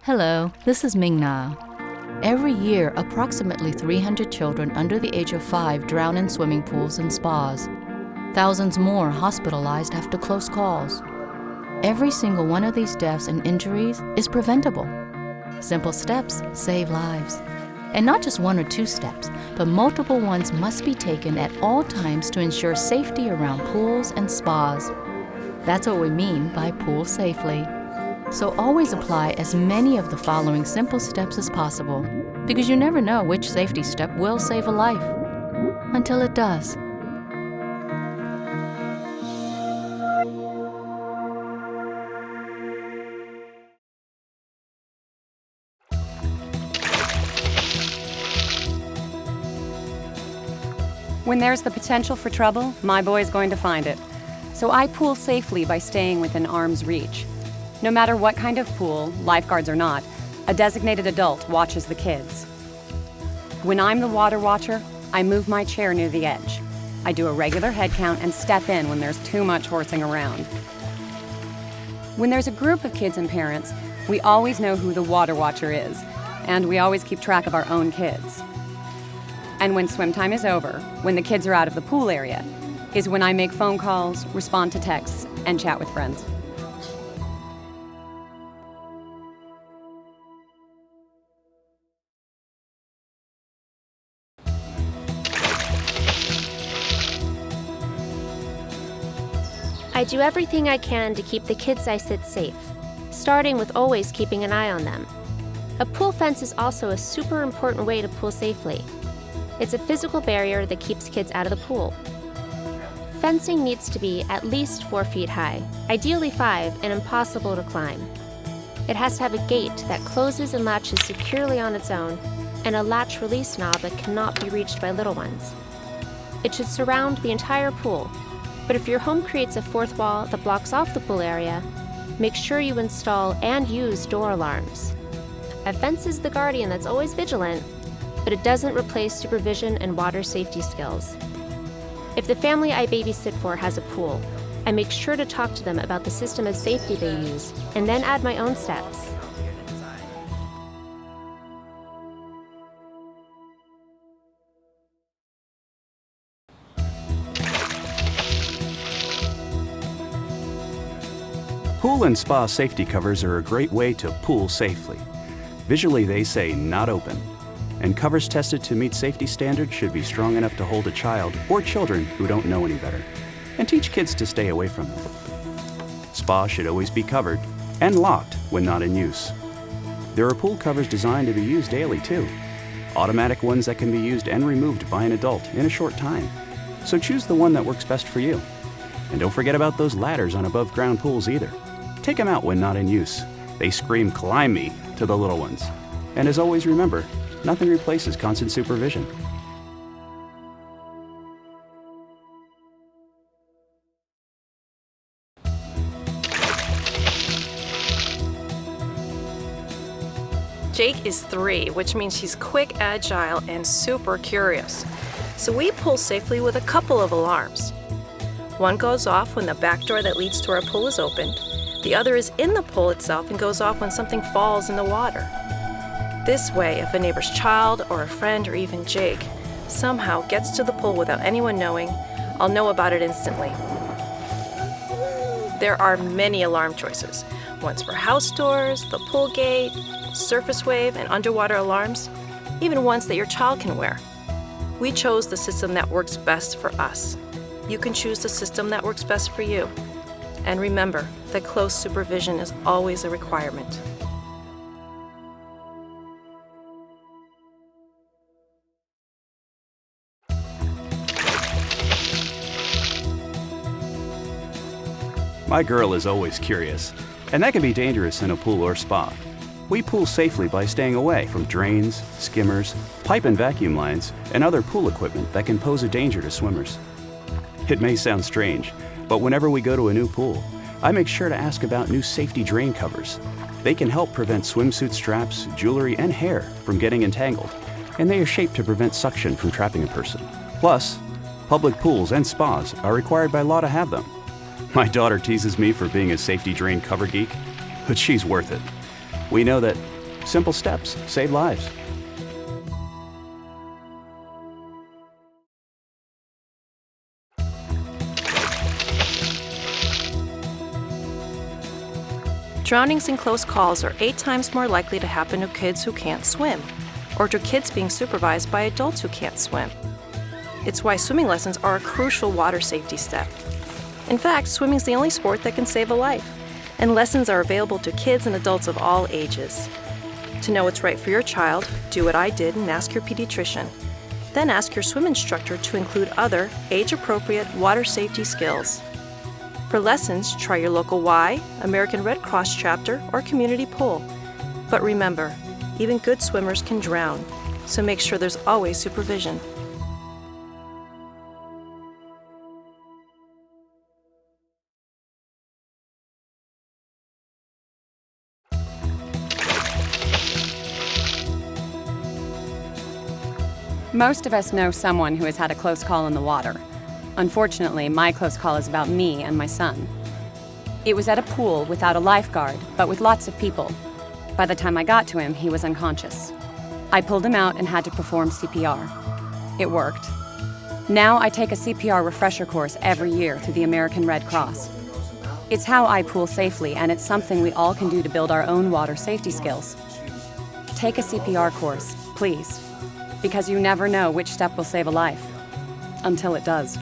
Hello, this is Ming Na. Every year, approximately 300 children under the age of 5 drown in swimming pools and spas. Thousands more hospitalized after close calls. Every single one of these deaths and injuries is preventable. Simple steps save lives. And not just one or two steps, but multiple ones must be taken at all times to ensure safety around pools and spas. That's what we mean by pool safely. So always apply as many of the following simple steps as possible, because you never know which safety step will save a life, until it does. When there's the potential for trouble, my boy's going to find it. So I pool safely by staying within arm's reach. No matter what kind of pool, lifeguards or not, a designated adult watches the kids. When I'm the water watcher, I move my chair near the edge. I do a regular head count and step in when there's too much horsing around. When there's a group of kids and parents, we always know who the water watcher is, and we always keep track of our own kids. And when swim time is over, when the kids are out of the pool area, is when I make phone calls, respond to texts, and chat with friends. I do everything I can to keep the kids I sit safe, starting with always keeping an eye on them. A pool fence is also a super important way to pool safely. It's a physical barrier that keeps kids out of the pool. Fencing needs to be at least 4 feet high, ideally 5, and impossible to climb. It has to have a gate that closes and latches securely on its own, and a latch release knob that cannot be reached by little ones. It should surround the entire pool, but if your home creates a fourth wall that blocks off the pool area, make sure you install and use door alarms. A fence is the guardian that's always vigilant, but it doesn't replace supervision and water safety skills. If the family I babysit for has a pool, I make sure to talk to them about the system of safety they use, and then add my own steps. Pool and spa safety covers are a great way to pool safely. Visually, they say "not open," and covers tested to meet safety standards should be strong enough to hold a child or children who don't know any better, and teach kids to stay away from them. Spa should always be covered and locked when not in use. There are pool covers designed to be used daily too, automatic ones that can be used and removed by an adult in a short time. So choose the one that works best for you. And don't forget about those ladders on above ground pools either. Take them out when not in use. They scream "climb me" to the little ones. And as always, remember, nothing replaces constant supervision. Jake is 3, which means he's quick, agile, and super curious. So we pool safely with a couple of alarms. One goes off when the back door that leads to our pool is open. The other is in the pool itself and goes off when something falls in the water. This way, if a neighbor's child or a friend or even Jake somehow gets to the pool without anyone knowing, I'll know about it instantly. There are many alarm choices. Ones for house doors, the pool gate, surface wave, and underwater alarms, even ones that your child can wear. We chose the system that works best for us. You can choose the system that works best for you. And remember that close supervision is always a requirement. My girl is always curious, and that can be dangerous in a pool or spa. We pool safely by staying away from drains, skimmers, pipe and vacuum lines, and other pool equipment that can pose a danger to swimmers. It may sound strange, but whenever we go to a new pool, I make sure to ask about new safety drain covers. They can help prevent swimsuit straps, jewelry, and hair from getting entangled, and they are shaped to prevent suction from trapping a person. Plus, public pools and spas are required by law to have them. My daughter teases me for being a safety drain cover geek, but she's worth it. We know that Simple steps save lives. Drownings in close calls are 8 times more likely to happen to kids who can't swim, or to kids being supervised by adults who can't swim. It's why swimming lessons are a crucial water safety step. In fact, swimming is the only sport that can save a life, and lessons are available to kids and adults of all ages. To know what's right for your child, do what I did and ask your pediatrician. Then ask your swim instructor to include other age-appropriate water safety skills. For lessons, try your local Y, American Red Cross chapter, or community pool. But remember, even good swimmers can drown, so make sure there's always supervision. Most of us know someone who has had a close call in the water. Unfortunately, my close call is about me and my son. It was at a pool without a lifeguard, but with lots of people. By the time I got to him, he was unconscious. I pulled him out and had to perform CPR. It worked. Now I take a CPR refresher course every year through the American Red Cross. It's how I pool safely, and it's something we all can do to build our own water safety skills. Take a CPR course, please, because you never know which step will save a life, until it does.